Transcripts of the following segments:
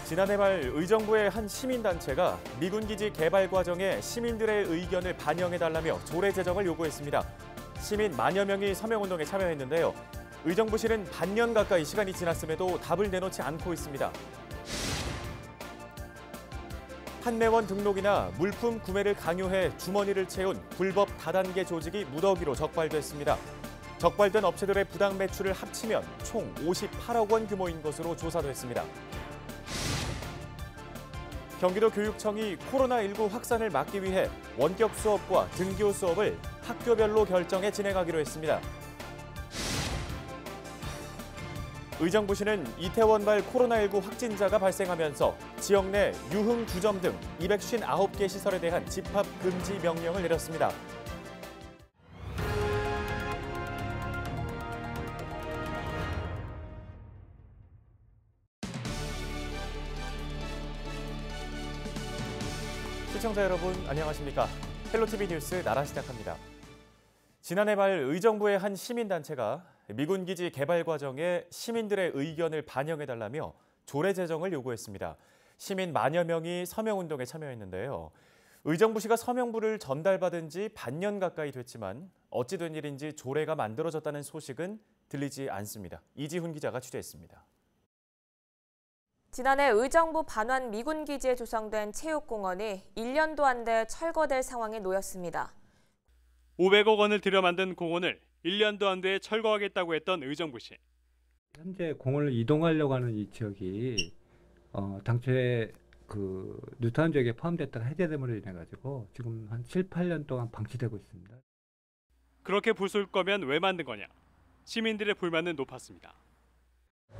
지난해 말 의정부의 한 시민단체가 미군 기지 개발 과정에 시민들의 의견을 반영해달라며 조례 제정을 요구했습니다. 시민 만여 명이 서명운동에 참여했는데요. 의정부실은 반년 가까이 시간이 지났음에도 답을 내놓지 않고 있습니다. 판매원 등록이나 물품 구매를 강요해 주머니를 채운 불법 다단계 조직이 무더기로 적발됐습니다. 적발된 업체들의 부당 매출을 합치면 총 58억 원 규모인 것으로 조사됐습니다. 경기도 교육청이 코로나19 확산을 막기 위해 원격 수업과 등교 수업을 학교별로 결정해 진행하기로 했습니다. 의정부시는 이태원발 코로나19 확진자가 발생하면서 지역 내 유흥 주점 등 259개 시설에 대한 집합 금지 명령을 내렸습니다. 시청자 여러분 안녕하십니까? 헬로티비 뉴스 나라 시작합니다. 지난해 말 의정부의 한 시민단체가 미군 기지 개발 과정에 시민들의 의견을 반영해달라며 조례 제정을 요구했습니다. 시민 만여 명이 서명운동에 참여했는데요. 의정부시가 서명부를 전달받은 지 반년 가까이 됐지만 어찌 된 일인지 조례가 만들어졌다는 소식은 들리지 않습니다. 이지훈 기자가 취재했습니다. 지난해 의정부 반환 미군 기지에 조성된 체육공원이 1년도 안 돼 철거될 상황에 놓였습니다. 500억 원을 들여 만든 공원을 1년도 안 돼 철거하겠다고 했던 의정부시. 현재 공원을 이동하려고 하는 이 지역이 당초에 그 뉴타운 지역에 포함됐다가 해제됨으로 인해 가지고 지금 한 7, 8년 동안 방치되고 있습니다. 그렇게 부술 거면 왜 만든 거냐? 시민들의 불만은 높았습니다.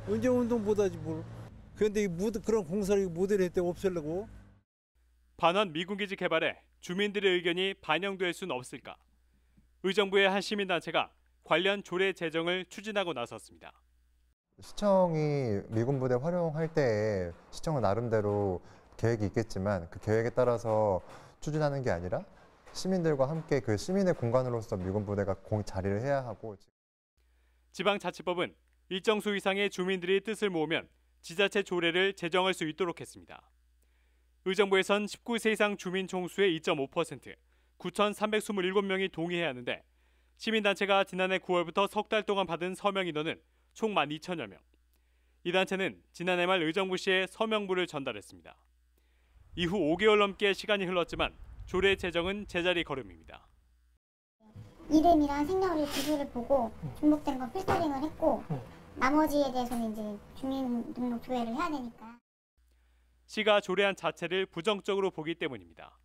언제 운동 못하지 뭘. 그런데 그런 공사를 모델 했대 없애려고. 반환 미군기지 개발에 주민들의 의견이 반영될 수는 없을까? 의정부의 한 시민단체가 관련 조례 제정을 추진하고 나섰습니다. 시청이 미군 부대 활용할 때 시청은 나름대로 계획이 있겠지만 그 계획에 따라서 추진하는 게 아니라 시민들과 함께 그 시민의 공간으로서 미군 부대가 자리를 해야 하고. 지방자치법은 일정 수 이상의 주민들이 뜻을 모으면 지자체 조례를 제정할 수 있도록 했습니다. 의정부에선 19세 이상 주민 총수의 2.5%, 9,327명이 동의해야 하는데 시민단체가 지난해 9월부터 석 달 동안 받은 서명 인원은 총 12,000여 명. 이 단체는 지난해 말 의정부시에 서명부를 전달했습니다. 이후 5개월 넘게 시간이 흘렀지만 조례 제정은 제자리 걸음입니다. 이름이랑 생년월일 주소를 보고 중복된 거 필터링을 했고 나머지에 대해서는 이제 주민등록 조회를 해야 되니까. 시가 조례안 자체를 부정적으로 보기 때문입니다.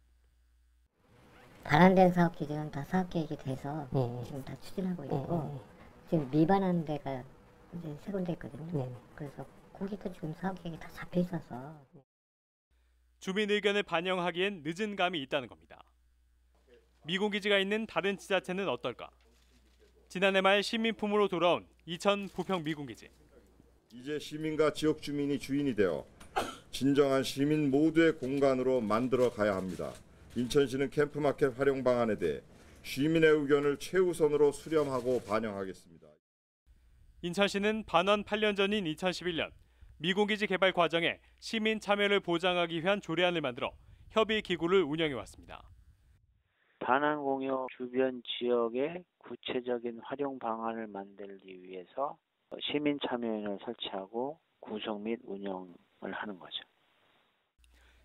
반환된 사업 기준은 다 사업 계획이 돼서 지금 다 추진하고 있고 지금 미반환 데가 이제 세 군데 있거든요. 그래서 거기도 지금 사업 계획이 다 잡혀 있어서. 주민 의견을 반영하기엔 늦은 감이 있다는 겁니다. 미군 기지가 있는 다른 지자체는 어떨까? 지난해 말 시민품으로 돌아온 이천 부평 미군 기지. 이제 시민과 지역 주민이 주인이 되어 진정한 시민 모두의 공간으로 만들어 가야 합니다. 인천시는 캠프마켓 활용 방안에 대해 시민의 의견을 최우선으로 수렴하고 반영하겠습니다. 인천시는 반환 8년 전인 2011년 미군기지 개발 과정에 시민 참여를 보장하기 위한 조례안을 만들어 협의 기구를 운영해 왔습니다. 반환 공역 주변 지역의 구체적인 활용 방안을 만들기 위해서 시민 참여인을 설치하고 구성 및 운영을 하는 거죠.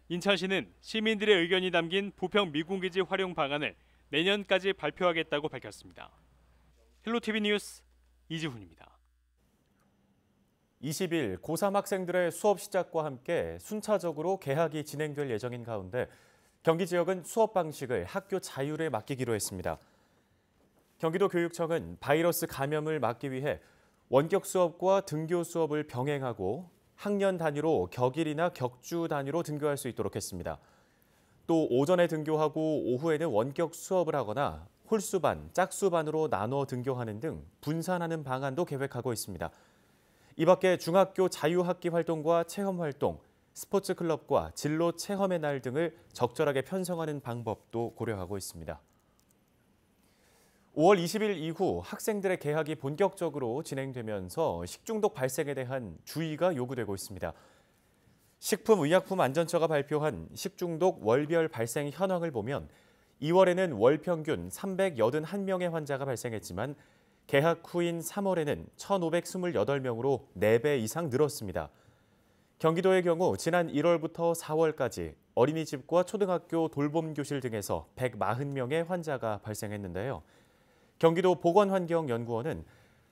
인천시는 시민들의 의견이 담긴 부평 미군기지 활용 방안을 내년까지 발표하겠다고 밝혔습니다. 헬로티비 뉴스 이지훈입니다. 20일 고3 학생들의 수업 시작과 함께 순차적으로 개학이 진행될 예정인 가운데 경기 지역은 수업 방식을 학교 자율에 맡기기로 했습니다. 경기도 교육청은 바이러스 감염을 막기 위해 원격 수업과 등교 수업을 병행하고 학년 단위로 격일이나 격주 단위로 등교할 수 있도록 했습니다. 또 오전에 등교하고 오후에는 원격 수업을 하거나 홀수반, 짝수반으로 나눠 등교하는 등 분산하는 방안도 계획하고 있습니다. 이 밖에 중학교 자유학기 활동과 체험활동, 스포츠 클럽과 진로 체험의 날 등을 적절하게 편성하는 방법도 고려하고 있습니다. 5월 20일 이후 학생들의 개학이 본격적으로 진행되면서 식중독 발생에 대한 주의가 요구되고 있습니다. 식품의약품안전처가 발표한 식중독 월별 발생 현황을 보면 2월에는 월 평균 381명의 환자가 발생했지만 개학 후인 3월에는 1,528명으로 4배 이상 늘었습니다. 경기도의 경우 지난 1월부터 4월까지 어린이집과 초등학교 돌봄교실 등에서 140명의 환자가 발생했는데요. 경기도 보건환경연구원은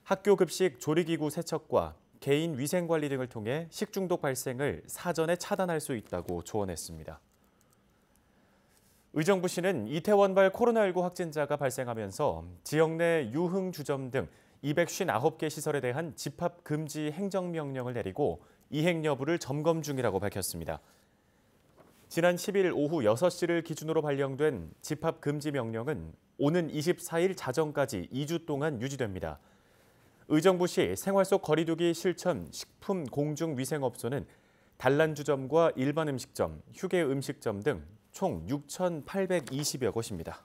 학교 급식 조리기구 세척과 개인 위생관리 등을 통해 식중독 발생을 사전에 차단할 수 있다고 조언했습니다. 의정부시는 이태원발 코로나19 확진자가 발생하면서 지역 내 유흥주점 등 259개 시설에 대한 집합 금지 행정명령을 내리고 이행 여부를 점검 중이라고 밝혔습니다. 지난 10일 오후 6시를 기준으로 발령된 집합 금지 명령은 오는 24일 자정까지 2주 동안 유지됩니다. 의정부시 생활 속 거리두기 실천 식품 공중위생업소는 단란주점과 일반 음식점, 휴게 음식점 등 총 6,820여 곳입니다.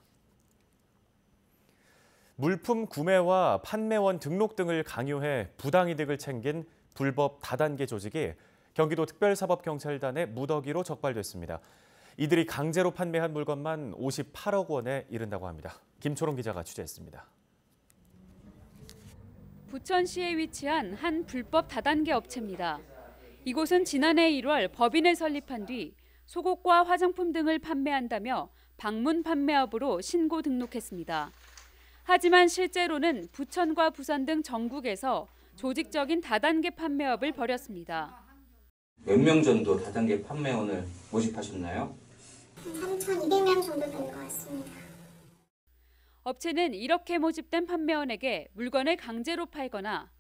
물품 구매와 판매원 등록 등을 강요해 부당이득을 챙긴 불법 다단계 조직이 경기도 특별사법경찰단의 무더기로 적발됐습니다. 이들이 강제로 판매한 물건만 58억 원에 이른다고 합니다. 김초롱 기자가 취재했습니다. 부천시에 위치한 한 불법 다단계 업체입니다. 이곳은 지난해 1월 법인을 설립한 뒤 속옷과 화장품 등을 판매한다며 방문 판매업으로 신고 등록했습니다. 하지만 실제로는 부천과 부산 등 전국에서 조직적인 다단계 판매업을 벌였습니다. 몇 명 정도 다단계 판매원을 모집하셨나요? 3,200명 정도 된 것 같습니다. 업체는 이렇게 모집된 판매원에게 물건을 강제로 팔거나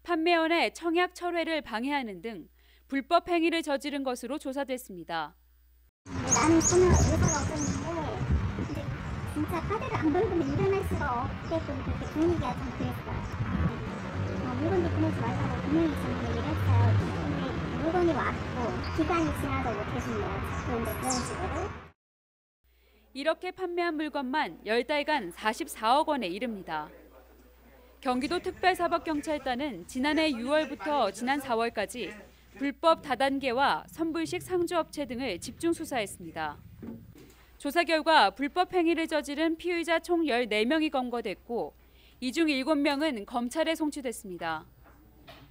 판매원의 청약 철회를 방해하는 등 불법 행위를 저지른 것으로 조사됐습니다. 나는 전혀 의사가 없었는데 근데 진짜 카드를 안 걸고는 일어날 수가 없게끔 그렇게 분위기가 좀 그랬어요. 물건도 보내지 말라고 분명히 저는 얘기를 했어요. 근데 물건이 왔고 기간이 지나도 못해준대요. 그런데 그런 식으로. 이렇게 판매한 물건만 10달간 44억 원에 이릅니다. 경기도 특별사법경찰단은 지난해 6월부터 지난 4월까지 불법 다단계와 선불식 상주업체 등을 집중 수사했습니다. 조사 결과 불법 행위를 저지른 피의자 총 14명이 검거됐고 이 중 7명은 검찰에 송치됐습니다.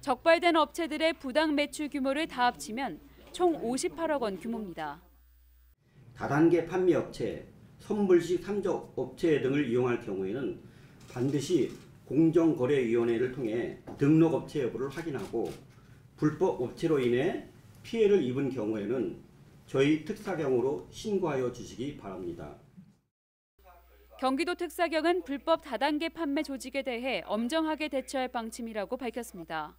적발된 업체들의 부당 매출 규모를 다 합치면 총 58억 원 규모입니다. 다단계 판매업체, 선불식 상주업체 등을 이용할 경우에는 반드시 공정거래위원회를 통해 등록업체 여부를 확인하고 불법 업체로 인해 피해를 입은 경우에는 저희 특사경으로 신고하여 주시기 바랍니다. 경기도 특사경은 불법 다단계 판매 조직에 대해 엄정하게 대처할 방침이라고 밝혔습니다.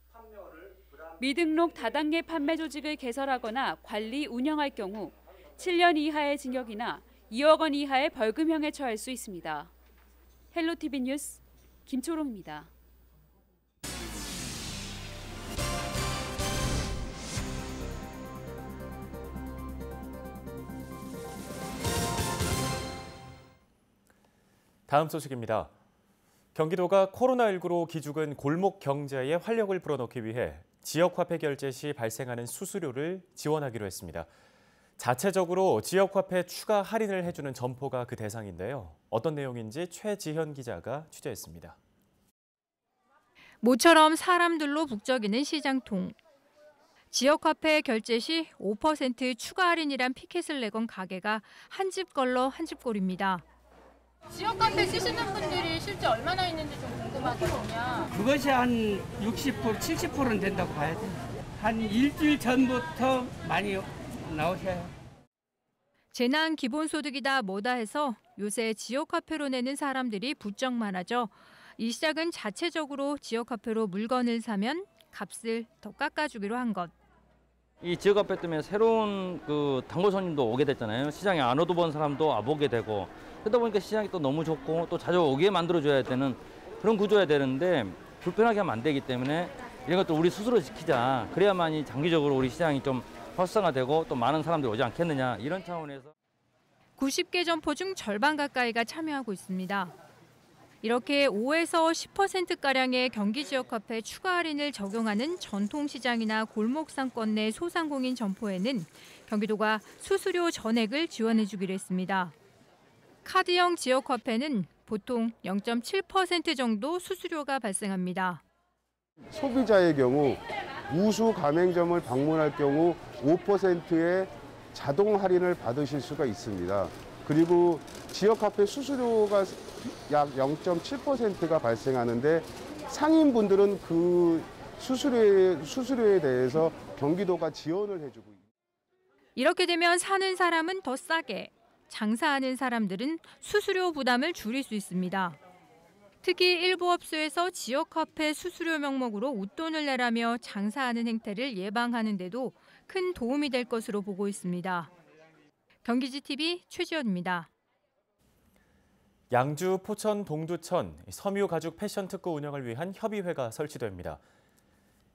미등록 다단계 판매 조직을 개설하거나 관리, 운영할 경우 7년 이하의 징역이나 2억 원 이하의 벌금형에 처할 수 있습니다. 헬로티비 뉴스 김초롱입니다. 다음 소식입니다. 경기도가 코로나19로 기죽은 골목 경제에 활력을 불어넣기 위해 지역화폐 결제 시 발생하는 수수료를 지원하기로 했습니다. 자체적으로 지역화폐 추가 할인을 해주는 점포가 그 대상인데요. 어떤 내용인지 최지현 기자가 취재했습니다. 모처럼 사람들로 북적이는 시장통. 지역화폐 결제 시 5% 추가 할인이란 피켓을 내건 가게가 한 집 걸러 한 집 꼴입니다. 지역화폐 쓰시는 분들이 실제 얼마나 있는지 좀 궁금하거든요. 그것이 한 60%, 70%는 된다고 봐야 돼요. 한 일주일 전부터 많이 나오셔요. 재난 기본소득이다 뭐다 해서 요새 지역화폐로 내는 사람들이 부쩍 많아져 이 시작은 자체적으로 지역화폐로 물건을 사면 값을 더 깎아주기로 한 것. 이 지역화폐 때문에 새로운 단골 손님도 오게 됐잖아요. 시장에 안 오도 본 사람도 와보게 되고 그러다 보니까 시장이 또 너무 좋고 또 자주 오게 만들어줘야 되는 그런 구조여야 되는데 불편하게 하면 안 되기 때문에 이런 것도 우리 스스로 지키자. 그래야만이 장기적으로 우리 시장이 좀 활성화되고 또 많은 사람들이 오지 않겠느냐 이런 차원에서 90개 점포 중 절반 가까이가 참여하고 있습니다. 이렇게 5에서 10%가량의 경기 지역 화폐 추가 할인을 적용하는 전통시장이나 골목상권 내 소상공인 점포에는 경기도가 수수료 전액을 지원해주기로 했습니다. 카드형 지역 화폐는 보통 0.7% 정도 수수료가 발생합니다. 소비자의 경우 우수 가맹점을 방문할 경우 5%의 자동 할인을 받으실 수가 있습니다. 그리고 지역화폐 수수료가 약 0.7%가 발생하는데 상인분들은 그 수수료에 대해서 경기도가 지원을 해주고 있습니다. 이렇게 되면 사는 사람은 더 싸게, 장사하는 사람들은 수수료 부담을 줄일 수 있습니다. 특히 일부 업소에서 지역화폐 수수료 명목으로 웃돈을 내라며 장사하는 행태를 예방하는 데도 큰 도움이 될 것으로 보고 있습니다. 경기지TV 최지연입니다. 양주, 포천, 동두천 섬유 가죽 패션 특구 운영을 위한 협의회가 설치됩니다.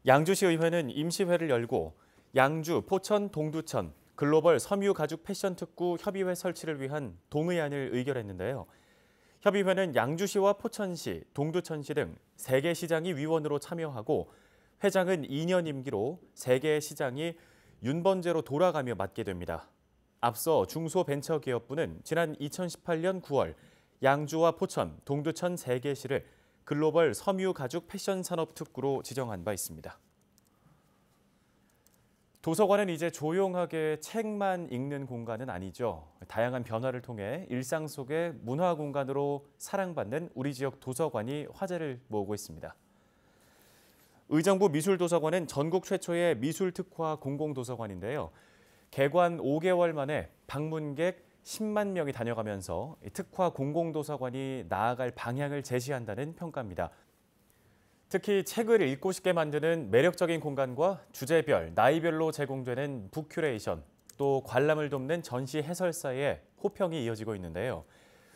양주시의회는 임시회를 열고 양주, 포천, 동두천 글로벌 섬유 가죽 패션 특구 협의회 설치를 위한 동의안을 의결했는데요. 협의회는 양주시와 포천시, 동두천시 등 3개 시장이 위원으로 참여하고 회장은 2년 임기로 3개의 시장이 윤번제로 돌아가며 맡게 됩니다. 앞서 중소벤처기업부는 지난 2018년 9월 양주와 포천, 동두천 3개 시를 글로벌 섬유 가죽 패션 산업 특구로 지정한 바 있습니다. 도서관은 이제 조용하게 책만 읽는 공간은 아니죠. 다양한 변화를 통해 일상 속의 문화 공간으로 사랑받는 우리 지역 도서관이 화제를 모으고 있습니다. 의정부 미술도서관은 전국 최초의 미술특화 공공도서관인데요. 개관 5개월 만에 방문객 10만 명이 다녀가면서 특화 공공도서관이 나아갈 방향을 제시한다는 평가입니다. 특히 책을 읽고 싶게 만드는 매력적인 공간과 주제별, 나이별로 제공되는 북큐레이션, 또 관람을 돕는 전시 해설사의 호평이 이어지고 있는데요.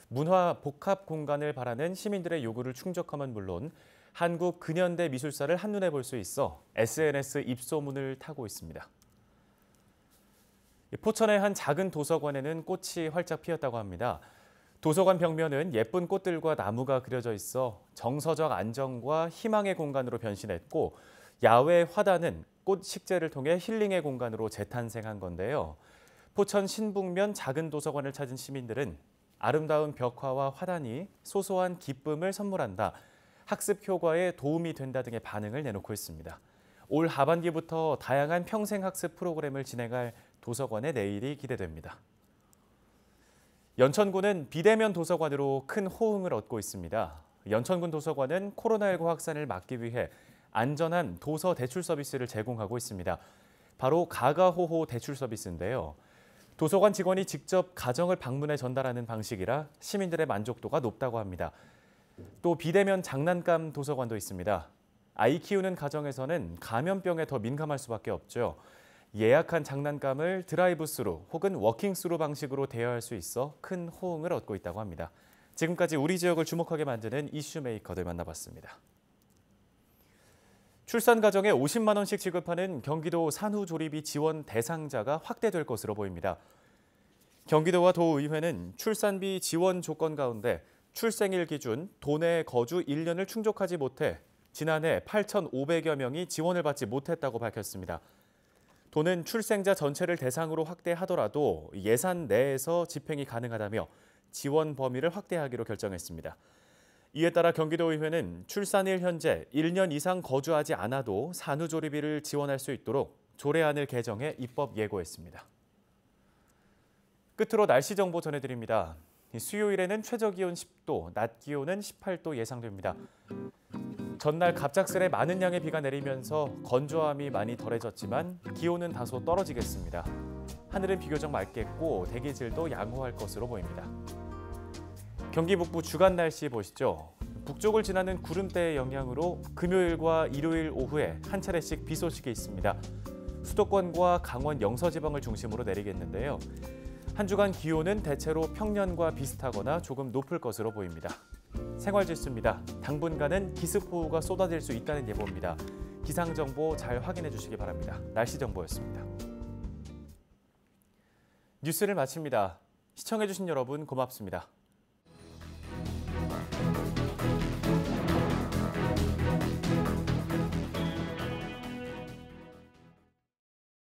문화 복합 공간을 바라는 시민들의 요구를 충족함은 물론 한국 근현대 미술사를 한눈에 볼 수 있어 SNS 입소문을 타고 있습니다. 포천의 한 작은 도서관에는 꽃이 활짝 피었다고 합니다. 도서관 벽면은 예쁜 꽃들과 나무가 그려져 있어 정서적 안정과 희망의 공간으로 변신했고 야외 화단은 꽃 식재를 통해 힐링의 공간으로 재탄생한 건데요. 포천 신북면 작은 도서관을 찾은 시민들은 아름다운 벽화와 화단이 소소한 기쁨을 선물한다, 학습 효과에 도움이 된다 등의 반응을 내놓고 있습니다. 올 하반기부터 다양한 평생학습 프로그램을 진행할 도서관의 내일이 기대됩니다. 연천군은 비대면 도서관으로 큰 호응을 얻고 있습니다. 연천군 도서관은 코로나19 확산을 막기 위해 안전한 도서 대출 서비스를 제공하고 있습니다. 바로 가가호호 대출 서비스인데요. 도서관 직원이 직접 가정을 방문해 전달하는 방식이라 시민들의 만족도가 높다고 합니다. 또 비대면 장난감 도서관도 있습니다. 아이 키우는 가정에서는 감염병에 더 민감할 수밖에 없죠. 예약한 장난감을 드라이브스루 혹은 워킹스루 방식으로 대여할 수 있어 큰 호응을 얻고 있다고 합니다. 지금까지 우리 지역을 주목하게 만드는 이슈메이커들 만나봤습니다. 출산 가정에 50만 원씩 지급하는 경기도 산후조리비 지원 대상자가 확대될 것으로 보입니다. 경기도와 도의회는 출산비 지원 조건 가운데 출생일 기준 도내 거주 1년을 충족하지 못해 지난해 8,500여 명이 지원을 받지 못했다고 밝혔습니다. 도는 출생자 전체를 대상으로 확대하더라도 예산 내에서 집행이 가능하다며 지원 범위를 확대하기로 결정했습니다. 이에 따라 경기도의회는 출산일 현재 1년 이상 거주하지 않아도 산후조리비를 지원할 수 있도록 조례안을 개정해 입법 예고했습니다. 끝으로 날씨 정보 전해드립니다. 수요일에는 최저기온 10도, 낮 기온은 18도 예상됩니다. 전날 갑작스레 많은 양의 비가 내리면서 건조함이 많이 덜해졌지만 기온은 다소 떨어지겠습니다. 하늘은 비교적 맑겠고 대기질도 양호할 것으로 보입니다. 경기 북부 주간 날씨 보시죠. 북쪽을 지나는 구름대의 영향으로 금요일과 일요일 오후에 한 차례씩 비 소식이 있습니다. 수도권과 강원 영서지방을 중심으로 내리겠는데요. 한 주간 기온은 대체로 평년과 비슷하거나 조금 높을 것으로 보입니다. 생활지수입니다. 당분간은 기습호우가 쏟아질 수 있다는 예보입니다. 기상정보 잘 확인해 주시기 바랍니다. 날씨 정보였습니다. 뉴스를 마칩니다. 시청해 주신 여러분 고맙습니다.